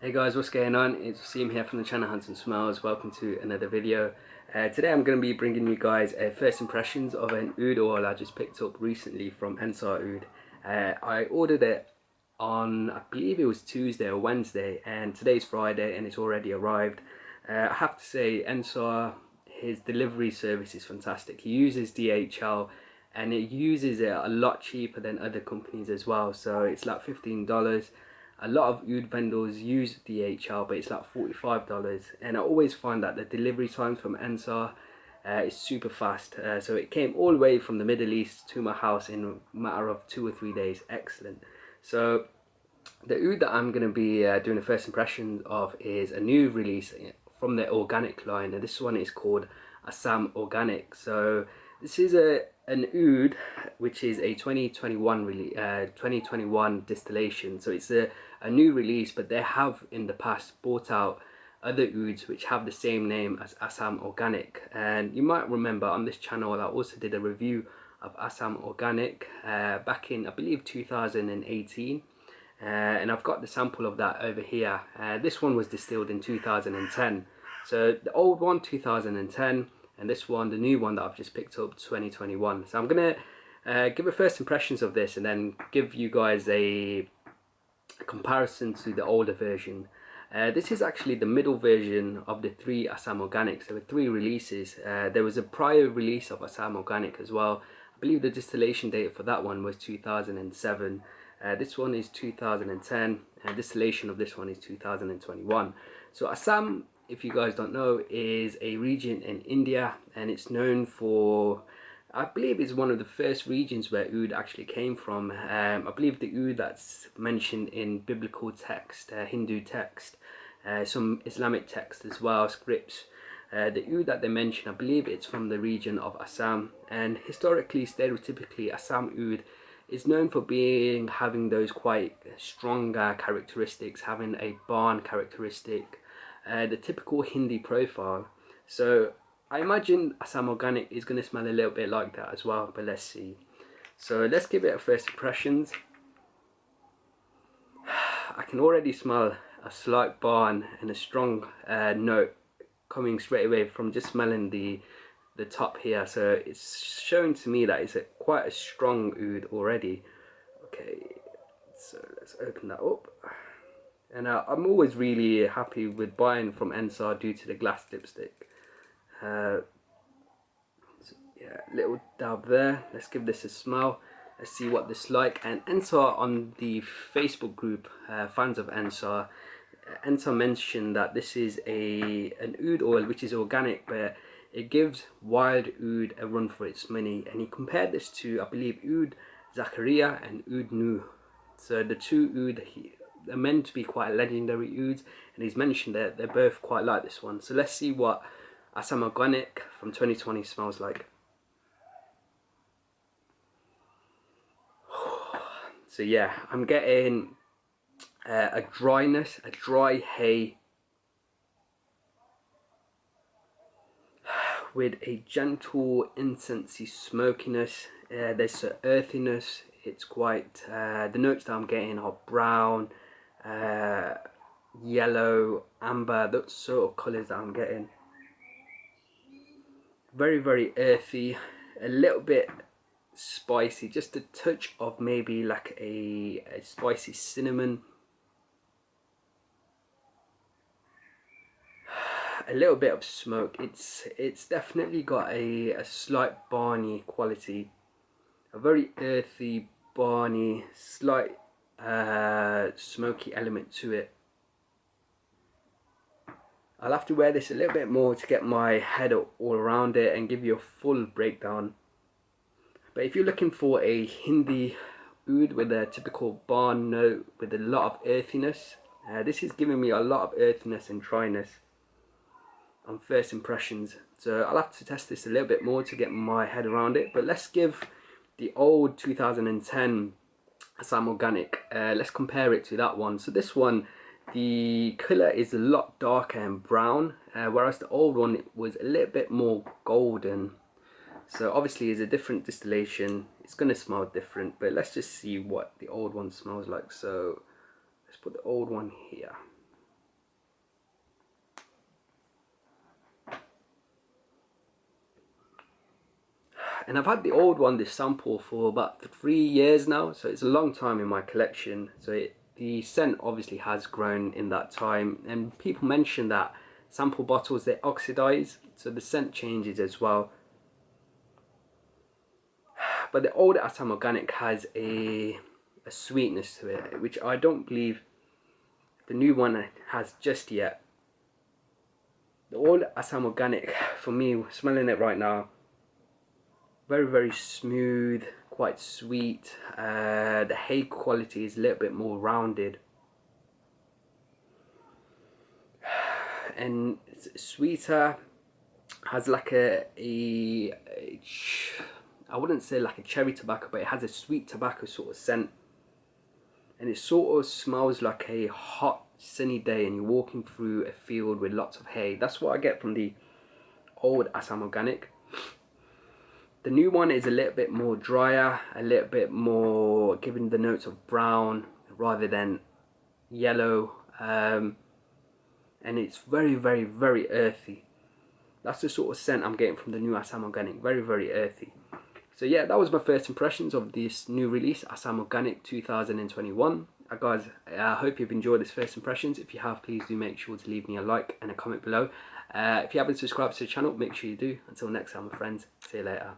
Hey guys, what's going on? It's Waseem here from the channel Hunts and Smells. Welcome to another video. Today I'm going to be bringing you guys first impressions of an oud oil I just picked up recently from Ensar oud. I ordered it on, I believe it was Tuesday or Wednesday, and today's Friday and it's already arrived. I have to say, Ensar, his delivery service is fantastic. He uses DHL and it uses it a lot cheaper than other companies as well. So it's like $15. A lot of oud vendors use DHL, but it's like $45, and I always find that the delivery times from Ensar is super fast. So it came all the way from the Middle East to my house in a matter of 2 or 3 days. Excellent. So the oud that I'm going to be doing the first impressions of is a new release from the organic line, and this one is called Assam Organic. So this is an oud which is a 2021 distillation. So it's a new release, but they have in the past bought out other ouds which have the same name as Assam Organic. And you might remember on this channel I also did a review of Assam Organic back in, I believe, 2018. And I've got the sample of that over here. This one was distilled in 2010. So the old one 2010, and this one, the new one that I've just picked up, 2021. So I'm gonna give a first impressions of this and then give you guys a comparison to the older version. This is actually the middle version of the 3 Assam Organics. There were 3 releases. There was a prior release of Assam Organic as well. I believe the distillation date for that one was 2007. This one is 2010, and distillation of this one is 2021. So Assam, if you guys don't know, is a region in India, and it's known for, I believe it's one of the first regions where oud actually came from. I believe the oud that's mentioned in biblical text, Hindu text, some Islamic text as well, scripts. The oud that they mention, I believe it's from the region of Assam, and historically, stereotypically, Assam oud is known for having those quite strong characteristics, having a barn characteristic, the typical Hindi profile. So I imagine Assam Organic is going to smell a little bit like that as well, but let's see. So let's give it a first impressions. I can already smell a slight barn and a strong note coming straight away from just smelling the top here. So it's showing to me that it's quite a strong oud already. Okay, so let's open that up. And I'm always really happy with buying from Ensar due to the glass dipstick. So yeah, little dab there. Let's give this a smell. Let's see what this is like. And Ensar, on the Facebook group, fans of Ensar, Ensar mentioned that this is an oud oil which is organic, but it gives wild oud a run for its money. And he compared this to, I believe, oud Zakaria and oud Nu. So the 2 oud are meant to be quite legendary ouds, and he's mentioned that they're both quite like this one. So let's see what Assam Organic from 2020 smells like. So yeah, I'm getting a dryness, a dry hay with a gentle incensey smokiness. There's an earthiness. It's quite, the notes that I'm getting are brown, yellow, amber, those sort of colours that I'm getting. Very, very earthy, a little bit spicy, just a touch of maybe like a spicy cinnamon. A little bit of smoke. It's definitely got a slight barny quality, a very earthy, barny, slight smoky element to it. I'll have to wear this a little bit more to get my head all around it and give you a full breakdown. But if you're looking for a Hindi oud with a typical barn note with a lot of earthiness, this is giving me a lot of earthiness and dryness on first impressions. So I'll have to test this a little bit more to get my head around it. But let's give the old 2010 Assam Organic, let's compare it to that one. So this one, the colour is a lot darker and brown, whereas the old one was a little bit more golden. So obviously it's a different distillation, it's going to smell different, but let's just see what the old one smells like. So let's put the old one here. And I've had the old one, this sample, for about 3 years now, so it's a long time in my collection. So the scent obviously has grown in that time, and people mention that sample bottles, they oxidize, so the scent changes as well. But the old Assam Organic has a sweetness to it, which I don't believe the new one has just yet. The old Assam Organic, for me, smelling it right now, very, very smooth, quite sweet. The hay quality is a little bit more rounded, and it's sweeter, has like I wouldn't say like a cherry tobacco, but it has a sweet tobacco sort of scent, and it sort of smells like a hot sunny day and you're walking through a field with lots of hay. That's what I get from the old Assam Organic. The new one is a little bit more drier, a little bit more giving the notes of brown rather than yellow, and it's very, very, very earthy. That's the sort of scent I'm getting from the new Assam Organic, very, very earthy. So yeah, that was my first impressions of this new release, Assam Organic 2021. Guys, I hope you've enjoyed this first impressions. If you have, please do make sure to leave me a like and a comment below. If you haven't subscribed to the channel, make sure you do. Until next time, my friends, see you later.